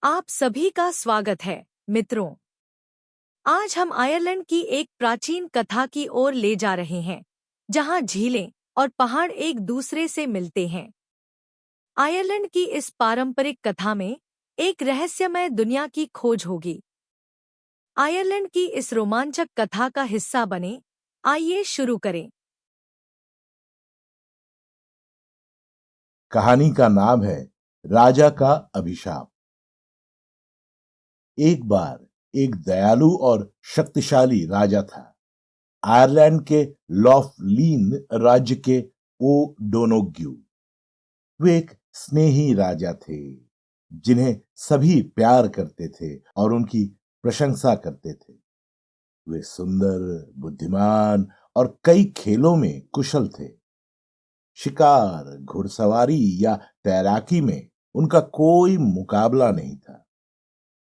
आप सभी का स्वागत है मित्रों। आज हम आयरलैंड की एक प्राचीन कथा की ओर ले जा रहे हैं, जहां झीलें और पहाड़ एक दूसरे से मिलते हैं। आयरलैंड की इस पारंपरिक कथा में एक रहस्यमय दुनिया की खोज होगी। आयरलैंड की इस रोमांचक कथा का हिस्सा बने। आइए शुरू करें। कहानी का नाम है राजा का अभिशाप। एक बार एक दयालु और शक्तिशाली राजा था। आयरलैंड के लॉफलीन राज्य के ओ डोनोग्यू। वे एक स्नेही राजा थे, जिन्हें सभी प्यार करते थे और उनकी प्रशंसा करते थे। वे सुंदर, बुद्धिमान और कई खेलों में कुशल थे। शिकार, घुड़सवारी या तैराकी में उनका कोई मुकाबला नहीं था।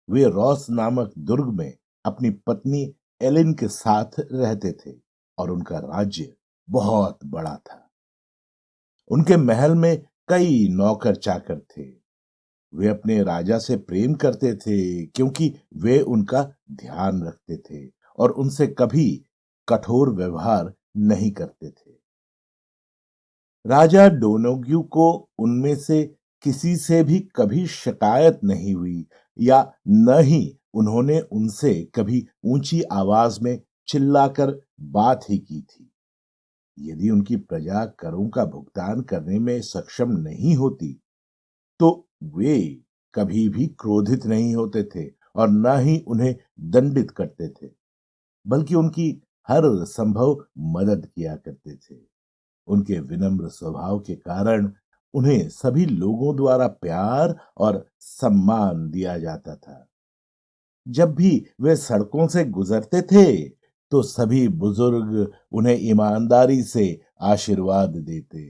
वे रॉस नामक दुर्ग में अपनी पत्नी एलिन के साथ रहते थे और उनका राज्य बहुत बड़ा था। उनके महल में कई नौकर चाकर थे। वे अपने राजा से प्रेम करते थे क्योंकि वे उनका ध्यान रखते थे और उनसे कभी कठोर व्यवहार नहीं करते थे। राजा डोनोग्यू को उनमें से किसी से भी कभी शिकायत नहीं हुई या न ही उन्होंने उनसे कभी ऊंची आवाज में चिल्लाकर बात ही की थी। यदि उनकी प्रजा करों का भुगतान करने में सक्षम नहीं होती, तो वे कभी भी क्रोधित नहीं होते थे और न ही उन्हें दंडित करते थे, बल्कि उनकी हर संभव मदद किया करते थे। उनके विनम्र स्वभाव के कारण उन्हें सभी लोगों द्वारा प्यार और सम्मान दिया जाता था। जब भी वे सड़कों से गुजरते थे, तो सभी बुजुर्ग उन्हें ईमानदारी से आशीर्वाद देते।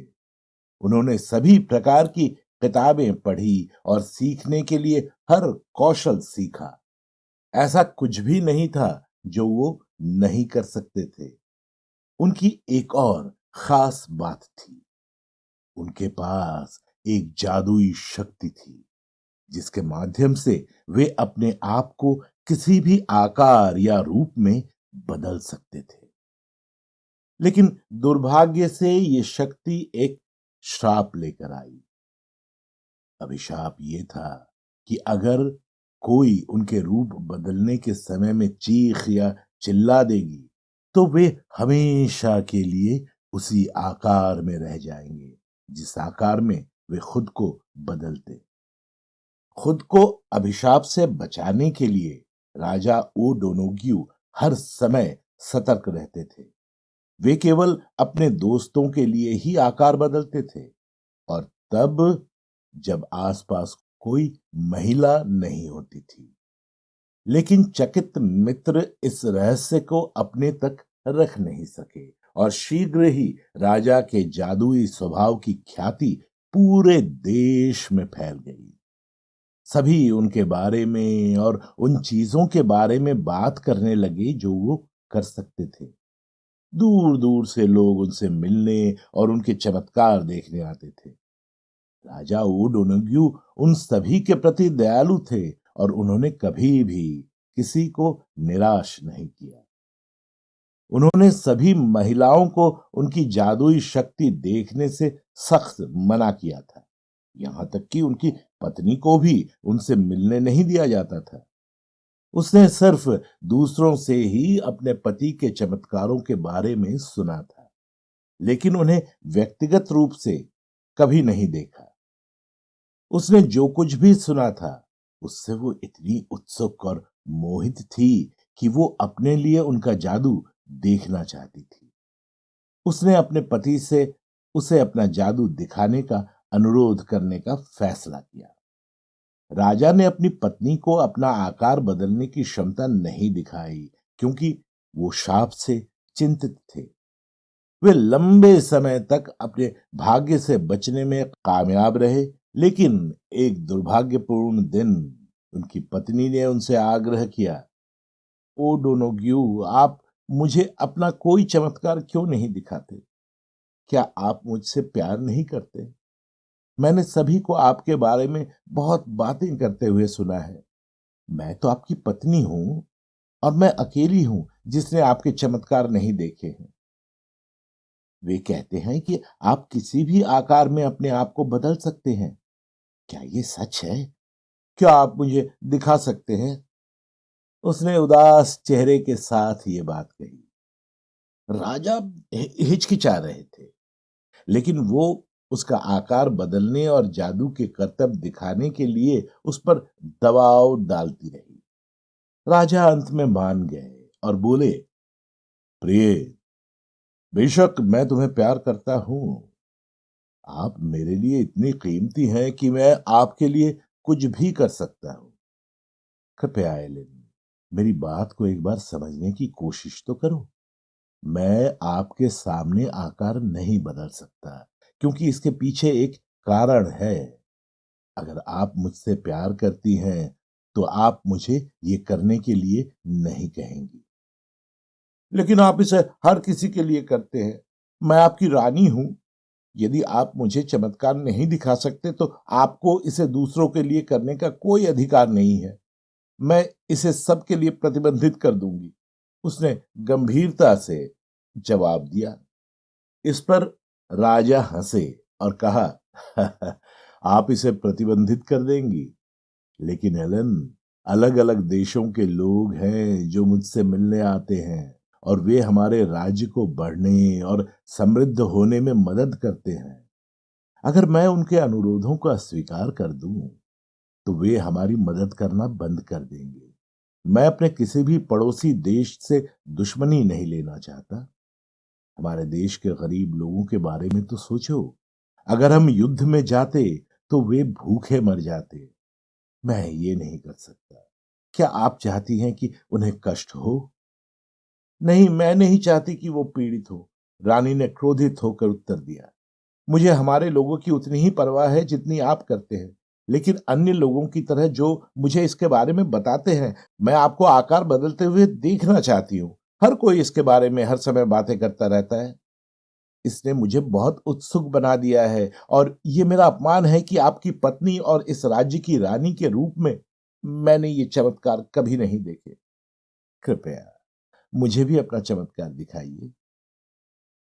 उन्होंने सभी प्रकार की किताबें पढ़ी और सीखने के लिए हर कौशल सीखा। ऐसा कुछ भी नहीं था जो वो नहीं कर सकते थे। उनकी एक और खास बात थी। उनके पास एक जादुई शक्ति थी, जिसके माध्यम से वे अपने आप को किसी भी आकार या रूप में बदल सकते थे। लेकिन दुर्भाग्य से ये शक्ति एक श्राप लेकर आई। अभिशाप ये था कि अगर कोई उनके रूप बदलने के समय में चीख या चिल्ला देगी, तो वे हमेशा के लिए उसी आकार में रह जाएंगे, जिस आकार में वे खुद को बदलते। खुद को अभिशाप से बचाने के लिए राजा ओ डोनोग्यू हर समय सतर्क रहते थे। वे केवल अपने दोस्तों के लिए ही आकार बदलते थे, और तब जब आसपास कोई महिला नहीं होती थी। लेकिन चकित मित्र इस रहस्य को अपने तक रख नहीं सके और शीघ्र ही राजा के जादुई स्वभाव की ख्याति पूरे देश में फैल गई। सभी उनके बारे में और उन चीजों के बारे में बात करने लगे जो वो कर सकते थे। दूर दूर से लोग उनसे मिलने और उनके चमत्कार देखने आते थे। राजा ओडोनग्यू उन सभी के प्रति दयालु थे और उन्होंने कभी भी किसी को निराश नहीं किया। उन्होंने सभी महिलाओं को उनकी जादुई शक्ति देखने से सख्त मना किया था। यहां तक कि उनकी पत्नी को भी उनसे मिलने नहीं दिया जाता था। उसने सिर्फ दूसरों से ही अपने पति के चमत्कारों के बारे में सुना था, लेकिन उन्हें व्यक्तिगत रूप से कभी नहीं देखा। उसने जो कुछ भी सुना था, उससे वो इतनी उत्सुक और मोहित थी कि वो अपने लिए उनका जादू देखना चाहती थी। उसने अपने पति से उसे अपना जादू दिखाने का अनुरोध करने का फैसला किया। राजा ने अपनी पत्नी को अपना आकार बदलने की क्षमता नहीं दिखाई, क्योंकि वो शाप से चिंतित थे। वे लंबे समय तक अपने भाग्य से बचने में कामयाब रहे, लेकिन एक दुर्भाग्यपूर्ण दिन उनकी पत्नी ने उनसे आग्रह किया, ओ डोनोग्यू, आप मुझे अपना कोई चमत्कार क्यों नहीं दिखाते? क्या आप मुझसे प्यार नहीं करते? मैंने सभी को आपके बारे में बहुत बातें करते हुए सुना है। मैं तो आपकी पत्नी हूं और मैं अकेली हूं जिसने आपके चमत्कार नहीं देखे हैं। वे कहते हैं कि आप किसी भी आकार में अपने आप को बदल सकते हैं। क्या ये सच है? क्या आप मुझे दिखा सकते हैं? उसने उदास चेहरे के साथ ये बात कही। राजा हिचकिचा रहे थे, लेकिन वो उसका आकार बदलने और जादू के करतब दिखाने के लिए उस पर दबाव डालती रही। राजा अंत में मान गए और बोले, प्रिय, बेशक मैं तुम्हें प्यार करता हूं। आप मेरे लिए इतनी कीमती हैं कि मैं आपके लिए कुछ भी कर सकता हूं। कृपया एलेन, मेरी बात को एक बार समझने की कोशिश तो करो। मैं आपके सामने आकार नहीं बदल सकता, क्योंकि इसके पीछे एक कारण है। अगर आप मुझसे प्यार करती हैं, तो आप मुझे ये करने के लिए नहीं कहेंगी। लेकिन आप इसे हर किसी के लिए करते हैं। मैं आपकी रानी हूं। यदि आप मुझे चमत्कार नहीं दिखा सकते, तो आपको इसे दूसरों के लिए करने का कोई अधिकार नहीं है। मैं इसे सबके लिए प्रतिबंधित कर दूंगी। उसने गंभीरता से जवाब दिया। इस पर राजा हंसे और कहा, आप इसे प्रतिबंधित कर देंगी, लेकिन हेलन, अलग अलग देशों के लोग हैं जो मुझसे मिलने आते हैं और वे हमारे राज्य को बढ़ने और समृद्ध होने में मदद करते हैं। अगर मैं उनके अनुरोधों का स्वीकार कर दूं, तो वे हमारी मदद करना बंद कर देंगे। मैं अपने किसी भी पड़ोसी देश से दुश्मनी नहीं लेना चाहता। हमारे देश के गरीब लोगों के बारे में तो सोचो। अगर हम युद्ध में जाते, तो वे भूखे मर जाते। मैं ये नहीं कर सकता। क्या आप चाहती हैं कि उन्हें कष्ट हो? नहीं, मैं नहीं चाहती कि वो पीड़ित हो, रानी ने क्रोधित होकर उत्तर दिया। मुझे हमारे लोगों की उतनी ही परवाह है जितनी आप करते हैं, लेकिन अन्य लोगों की तरह जो मुझे इसके बारे में बताते हैं, मैं आपको आकार बदलते हुए देखना चाहती हूँ। हर कोई इसके बारे में हर समय बातें करता रहता है। इसने मुझे बहुत उत्सुक बना दिया है और ये मेरा अपमान है कि आपकी पत्नी और इस राज्य की रानी के रूप में मैंने ये चमत्कार कभी नहीं देखे। कृपया मुझे भी अपना चमत्कार दिखाइए।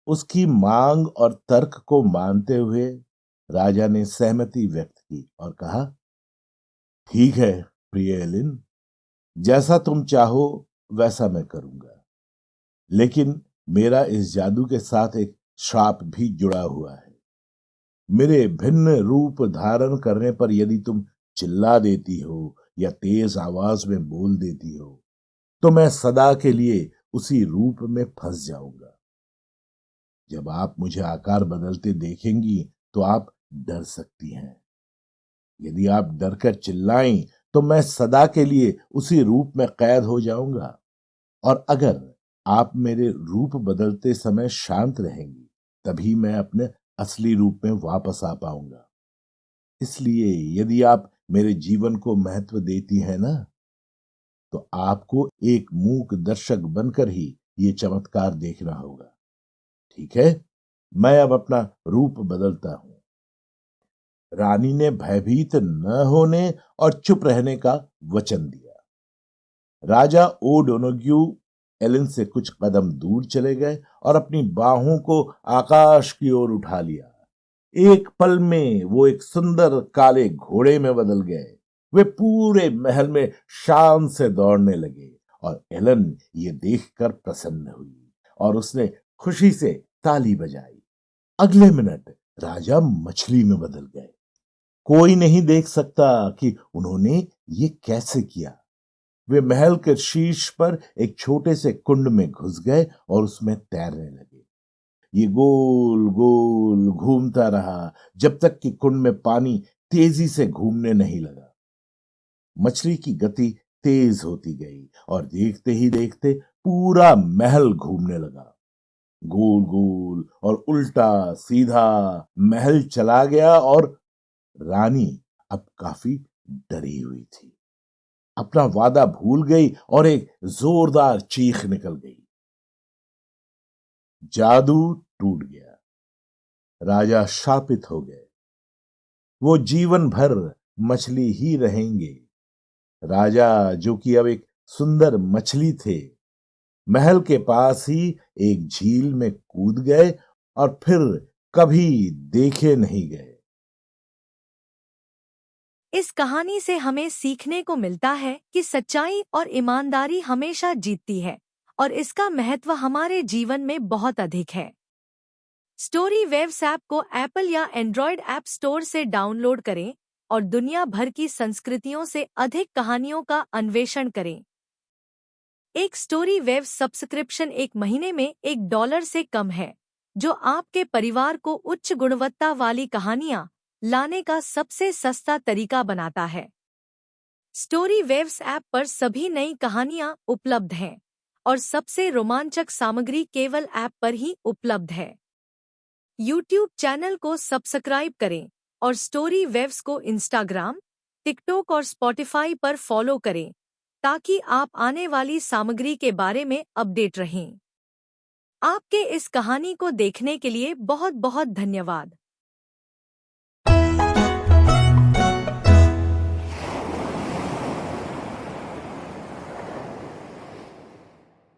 उसकी मांग और तर्क को मानते हुए राजा ने सहमति व्यक्त की और कहा, ठीक है प्रिय एलिन, जैसा तुम चाहो वैसा मैं करूंगा। लेकिन मेरा इस जादू के साथ एक श्राप भी जुड़ा हुआ है। मेरे भिन्न रूप धारण करने पर यदि तुम चिल्ला देती हो या तेज आवाज में बोल देती हो, तो मैं सदा के लिए उसी रूप में फंस जाऊंगा। जब आप मुझे आकार बदलते देखेंगी, तो आप डर सकती हैं। यदि आप डरकर चिल्लाएं, तो मैं सदा के लिए उसी रूप में कैद हो जाऊंगा। और अगर आप मेरे रूप बदलते समय शांत रहेंगी, तभी मैं अपने असली रूप में वापस आ पाऊंगा। इसलिए यदि आप मेरे जीवन को महत्व देती हैं ना, तो आपको एक मूक दर्शक बनकर ही ये चमत्कार देखना होगा। ठीक है, मैं अब अपना रूप बदलता हूं। रानी ने भयभीत न होने और चुप रहने का वचन दिया। राजा ओडोनोग्यू एलिन से कुछ कदम दूर चले गए और अपनी बाहों को आकाश की ओर उठा लिया। एक पल में वो एक सुंदर काले घोड़े में बदल गए। वे पूरे महल में शान से दौड़ने लगे और एलन ये देखकर प्रसन्न हुई और उसने खुशी से ताली बजाई। अगले मिनट राजा मछली में बदल गए। कोई नहीं देख सकता कि उन्होंने ये कैसे किया। वे महल के शीर्ष पर एक छोटे से कुंड में घुस गए और उसमें तैरने लगे। ये गोल गोल घूमता रहा जब तक कि कुंड में पानी तेजी से घूमने नहीं लगा। मछली की गति तेज होती गई और देखते ही देखते पूरा महल घूमने लगा। गोल गोल और उल्टा सीधा महल चला गया और रानी अब काफी डरी हुई थी। अपना वादा भूल गई और एक जोरदार चीख निकल गई। जादू टूट गया। राजा शापित हो गए। वो जीवन भर मछली ही रहेंगे। राजा, जो कि अब एक सुंदर मछली थे, महल के पास ही एक झील में कूद गए और फिर कभी देखे नहीं गए। इस कहानी से हमें सीखने को मिलता है कि सच्चाई और ईमानदारी हमेशा जीतती है और इसका महत्व हमारे जीवन में बहुत अधिक है। स्टोरी वेव्स ऐप को एप्पल या एंड्रॉयड ऐप स्टोर से डाउनलोड करें और दुनिया भर की संस्कृतियों से अधिक कहानियों का अन्वेषण करें। एक स्टोरी वेव्स सब्सक्रिप्शन एक महीने में $1 से कम है, जो आपके परिवार को उच्च गुणवत्ता वाली कहानियां लाने का सबसे सस्ता तरीका बनाता है। स्टोरी वेव्स ऐप पर सभी नई कहानियां उपलब्ध हैं और सबसे रोमांचक सामग्री केवल ऐप पर ही उपलब्ध है। यूट्यूब चैनल को सब्सक्राइब करें और स्टोरी वेव्स को इंस्टाग्राम, टिकटॉक और स्पॉटिफाई पर फॉलो करें ताकि आप आने वाली सामग्री के बारे में अपडेट रहें। आपके इस कहानी को देखने के लिए बहुत बहुत धन्यवाद।